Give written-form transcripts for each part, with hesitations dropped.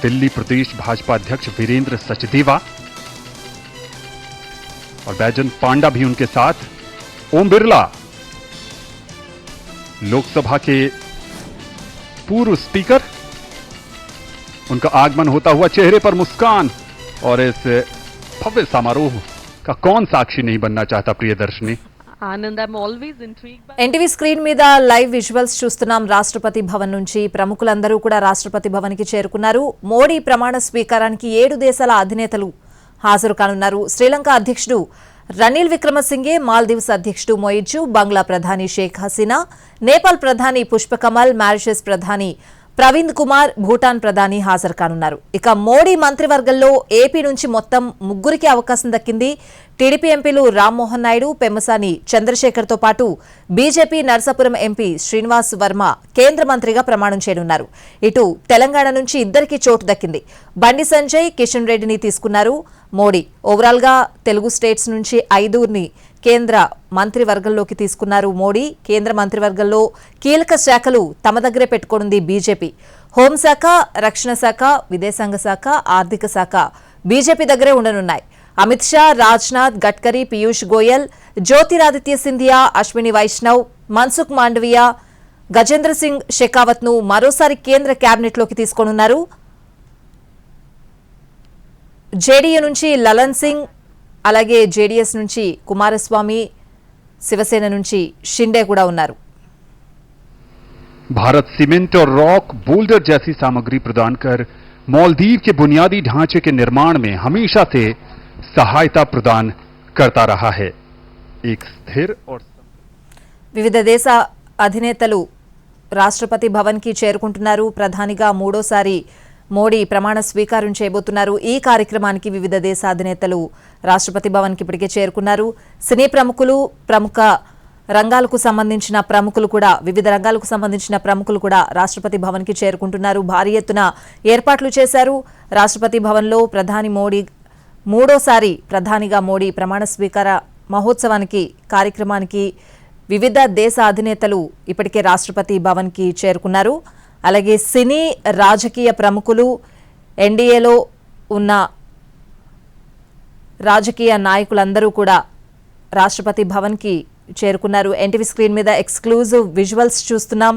दिल्ली प्रदेश भाजपा अध्यक्ष वीरेंद्र सचदेवा और बैजन पांडा भी उनके साथ। ओम बिरला, लोकसभा के पूर्व स्पीकर, उनका आगमन होता हुआ, चेहरे पर मुस्कान। और इस भव्य समारोह का कौन साक्षी नहीं बनना चाहता Priyadarshini. Anand, I'm always intrigued by NTV screen మీద లైవ్ విజువల్స్ చూస్తున్నాం. రాష్ట్రపతి భవన్ నుంచి ప్రముఖులందరూ కూడా రాష్ట్రపతి భవన్ కి చేరుకున్నారు. మోడీ ప్రమాణ స్వీకారానికి 7 దేశాల అధినేతలు హాజరు కానున్నారు. శ్రీలంక అధ్యక్షుడు రనిల్ విక్రమసింఘే, మాల్దీవ్స్ అధ్యక్షుడు మొయిజు, బంగ్లా ప్రధాని షేక్ హసీనా, నేపాల్ ప్రధాని పుష్పకమల్, మారిషస్ ప్రధాని ప్రవీణ్ కుమార్, భూటాన్ ప్రధాని హాజరు కానున్నారు. ఇక మోడీ మంత్రివర్గంలో ఏపీ నుంచి మొత్తం 3కి అవకాశం దక్కింది. టీడీపీ ఎంపీలు రామ్మోహన్ నాయుడు, పెమ్మసాని చంద్రశేఖర్ తో పాటు బీజేపీ నర్సాపురం ఎంపీ శ్రీనివాస్ వర్మ కేంద్ర మంత్రిగా ప్రమాణం చేయనున్నారు. ఇటు తెలంగాణ నుంచి 2కి చోటు దక్కింది. బండి సంజయ్, కిషన్ రెడ్డిని తీసుకున్నారు మోడీ. ఓవరాల్ గా తెలుగు స్టేట్స్ నుంచి 5ని కేంద్ర మంత్రివర్గంలోకి తీసుకున్నారు మోడీ. కేంద్ర మంత్రివర్గంలో కీలక శాఖలు తమ దగ్గరే పెట్టుకోనుంది బీజేపీ. హోంశాఖ, రక్షణ శాఖ, విదేశాంగ శాఖ, ఆర్థిక శాఖ బీజేపీ దగ్గరే ఉండనున్నాయి. అమిత్ షా, రాజ్నాథ్, గడ్కరీ, పీయూష్ గోయల్, జ్యోతిరాదిత్య సింధియా, అశ్విని వైష్ణవ్, మన్సుఖ్ మాండవియా, గజేంద్ర సింగ్ షెకావత్ ను మరోసారి కేంద్ర కేబినెట్లోకి తీసుకోనున్నారు. జేడీయూ నుంచి లలన్ సింగ్, అలాగే జేడీఎస్ నుంచి కుమారస్వామి, శివసేన నుంచి షిండే కూడా ఉన్నారు. भारत सीमेंट और रॉक बोल्डर जैसी सामग्री प्रदान कर मालदीव के बुनियादी ढांचे के निर्माण में हमेशा से सहायता प्रदान करता रहा है. एक स्थिर और వివిధ దేశ అధినేతలు రాష్ట్రపతి భవన్ కి చేరుకుంటున్నారు. ప్రధానిగా 3వసారి మోడీ ప్రమాణ స్వీకారం చేయబోతున్నారు. ఈ కార్యక్రమానికి వివిధ దేశ అధినేతలు రాష్ట్రపతి భవన్ కి ఇప్పటికే చేరుకున్నారు. సినీ ప్రముఖులు, ప్రముఖ రంగాలకు సంబంధించిన ప్రముఖులు కూడా, వివిధ రంగాలకు సంబంధించిన ప్రముఖులు కూడా రాష్ట్రపతి భవన్ కి చేరుకుంటున్నారు. భారీ ఎత్తున ఏర్పాట్లు చేశారు. రాష్ట్రపతి భవన్లో ప్రధాని మోడీ 3వసారి ప్రధానిగా మోడీ ప్రమాణ స్వీకార మహోత్సవానికి కార్యక్రమానికి వివిధ దేశ అధినేతలు ఇప్పటికే రాష్ట్రపతి భవన్ కి చేరుకున్నారు. అలాగే సినీ, రాజకీయ ప్రముఖులు, ఎన్డీఏలో ఉన్న రాజకీయ నాయకులందరూ కూడా రాష్ట్రపతి భవన్ కి చేరుకున్నారు. ఎన్టీవీ స్క్రీన్ మీద ఎక్స్క్లూజివ్ విజువల్స్ చూస్తున్నాం.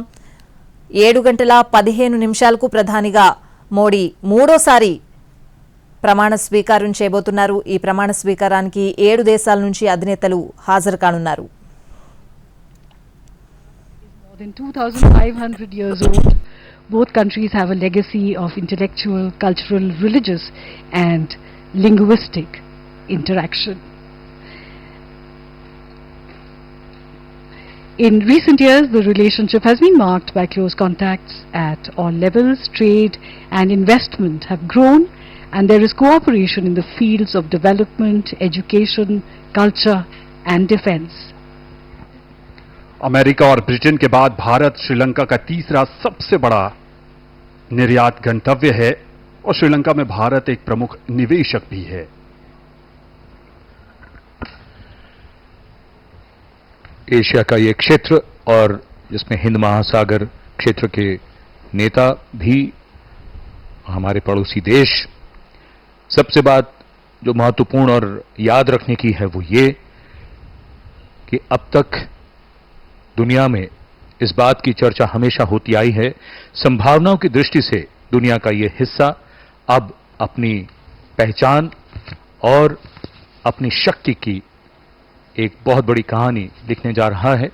7:15 ప్రధానిగా మోడీ 3వసారి ప్రమాణ స్వీకారం చేయబోతున్నారు. ఈ ప్రమాణ స్వీకారానికి 7 దేశాల నుంచి అధినేతలు హాజరు కానున్నారు. more than 2,500 years old. Both countries have a legacy of intellectual, cultural, religious and linguistic interaction. In recent years, the relationship has been marked by close contacts at all levels. Trade and investment have grown, and there is cooperation in the fields of development, education, culture and defense. America और Britain के बाद भारत श्रीलंका का तीसरा सबसे बड़ा निर्यात गंतव्य है और श्रीलंका में भारत एक प्रमुख निवेशक भी है. एशिया का ये क्षेत्र और जिसमें हिंद महासागर क्षेत्र के नेता भी हमारे पड़ोसी देश, सबसे बात जो महत्वपूर्ण और याद रखने की है वो ये कि अब तक दुनिया में इस बात की चर्चा हमेशा होती आई है, संभावनाओं की दृष्टि से दुनिया का ये हिस्सा अब अपनी पहचान और अपनी शक्ति की एक बहुत बड़ी कहानी लिखने जा रहा है.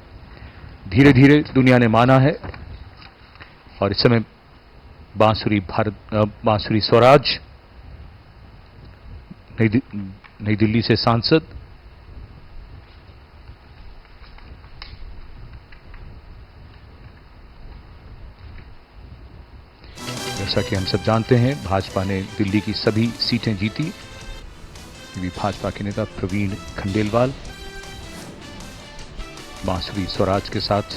धीरे धीरे दुनिया ने माना है और इस समय बांसुरी स्वराज नई दिल्ली से सांसद जैसा कि हम सब जानते हैं, भाजपा ने दिल्ली की सभी सीटें जीती. भाजपा के नेता प्रवीण खंडेलवाल बांसुरी स्वराज के साथ